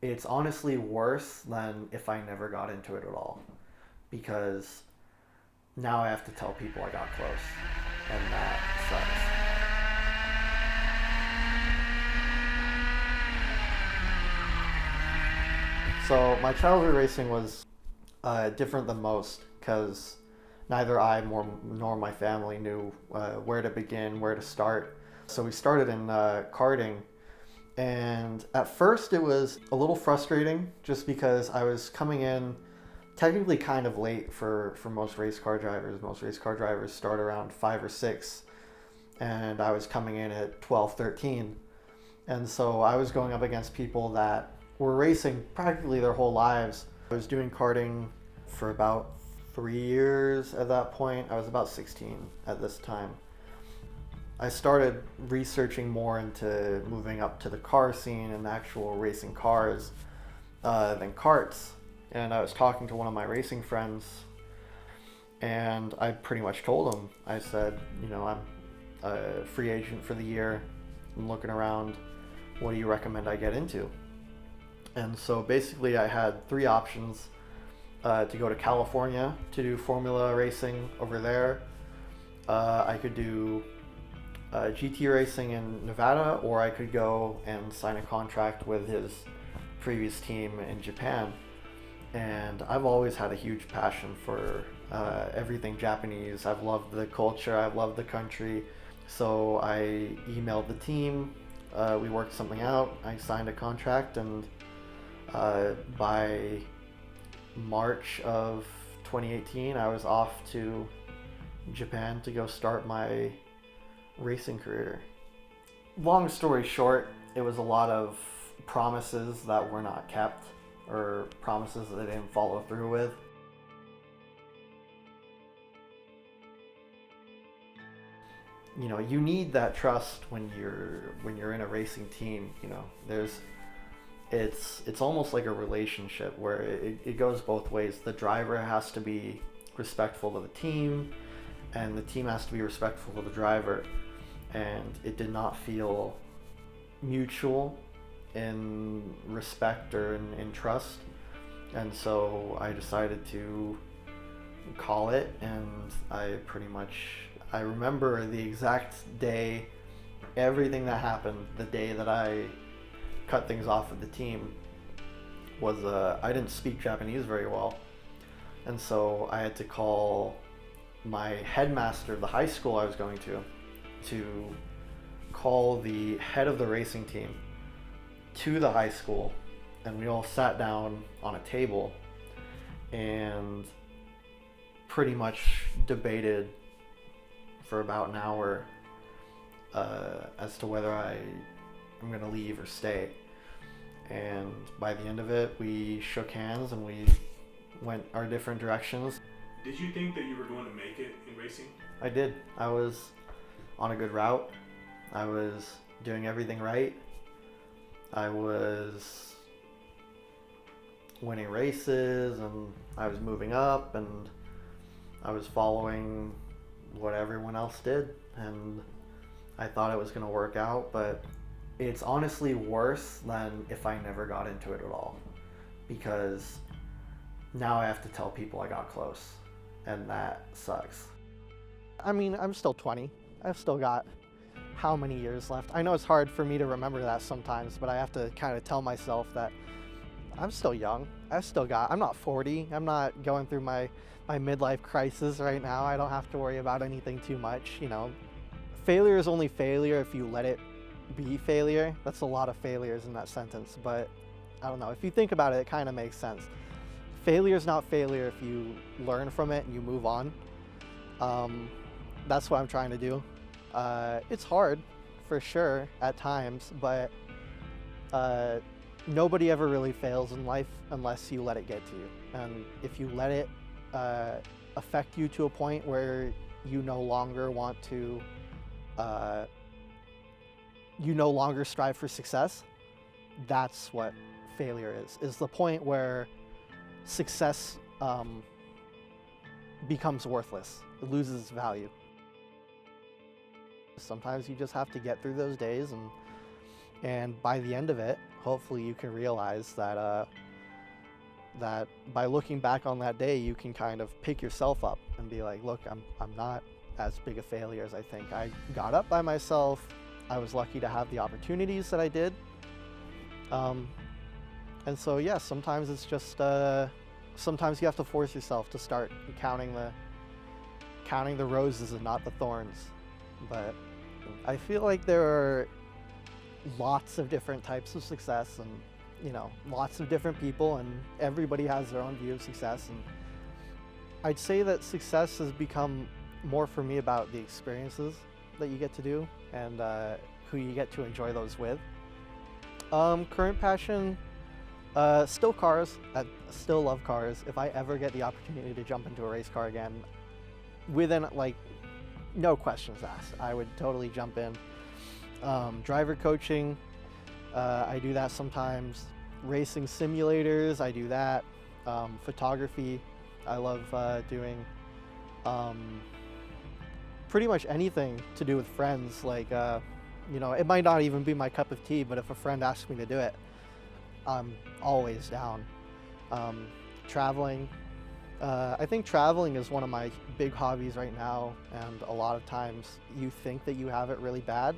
It's honestly worse than if I never got into it at all, because now I have to tell people I got close, and that sucks. So my childhood racing was different than most because neither nor my family knew where to begin, where to start. So we started in karting, and at first it was a little frustrating just because I was coming in technically kind of late for most race car drivers. Most race car drivers start around 5 or 6, and I was coming in at 12, 13. And so I was going up against people that were racing practically their whole lives. I was doing karting for about 3 years at that point. I was about 16 at this time. I started researching more into moving up to the car scene and actual racing cars than karts. And I was talking to one of my racing friends, and I pretty much told him, I said, I'm a free agent for the year. I'm looking around. What do you recommend I get into? And so basically I had 3 options to go to California to do Formula racing over there. I could do GT racing in Nevada, or I could go and sign a contract with his previous team in Japan. And I've always had a huge passion for everything Japanese. I've loved the culture, I've loved the country. So I emailed the team, we worked something out, I signed a contract, and by March of 2018, I was off to Japan to go start my racing career. Long story short, it was a lot of promises that were not kept, or promises that I didn't follow through with. You need that trust when you're in a racing team. It's almost like a relationship where it goes both ways. The driver has to be respectful of the team, and the team has to be respectful of the driver. And it did not feel mutual in respect or in trust. And so I decided to call it, and I remember the exact day, everything that happened, the day that I cut things off with the team was I didn't speak Japanese very well, and so I had to call my headmaster of the high school I was going to call the head of the racing team to the high school, and we all sat down on a table and pretty much debated for about an hour as to whether I'm going to leave or stay. And by the end of it, we shook hands and we went our different directions. Did you think that you were going to make it in racing? I did. I was on a good route. I was doing everything right. I was winning races, and I was moving up, and I was following what everyone else did, and I thought it was going to work out, but it's honestly worse than if I never got into it at all, because now I have to tell people I got close, and that sucks. I mean, I'm still 20. I've still got how many years left? I know it's hard for me to remember that sometimes, but I have to kind of tell myself that I'm still young. I'm not 40. I'm not going through my midlife crisis right now. I don't have to worry about anything too much. Failure is only failure if you let it be failure. That's a lot of failures in that sentence, but I don't know. If you think about it, it kind of makes sense. Failure is not failure if you learn from it and you move on. That's what I'm trying to do. It's hard, for sure, at times, but nobody ever really fails in life unless you let it get to you. And if you let it affect you to a point where you no longer want to, you no longer strive for success, that's what failure is the point where success becomes worthless. It loses its value. Sometimes you just have to get through those days, and by the end of it, hopefully you can realize that that by looking back on that day, you can kind of pick yourself up and be like, look, I'm not as big a failure as I think. I got up by myself. I was lucky to have the opportunities that I did. And so, yeah, sometimes it's just, sometimes you have to force yourself to start counting the roses and not the thorns. But I feel like there are lots of different types of success, and lots of different people, and everybody has their own view of success. And I'd say that success has become more for me about the experiences that you get to do and who you get to enjoy those with. Current passion, still cars. I still love cars. If I ever get the opportunity to jump into a race car again, within no questions asked, I would totally jump in. Driver coaching, I do that sometimes. Racing simulators, I do that. Photography, I love doing. Pretty much anything to do with friends. It might not even be my cup of tea, but if a friend asks me to do it, I'm always down. Traveling. I think traveling is one of my big hobbies right now, and a lot of times you think that you have it really bad,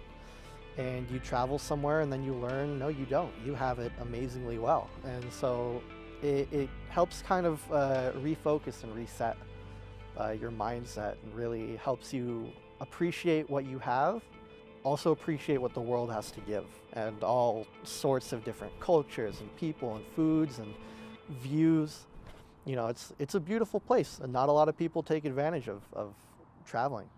and you travel somewhere and then you learn, no, you don't. You have it amazingly well. And so it helps kind of refocus and reset your mindset, and really helps you appreciate what you have, also appreciate what the world has to give, and all sorts of different cultures and people and foods and views. It's a beautiful place, and not a lot of people take advantage of traveling.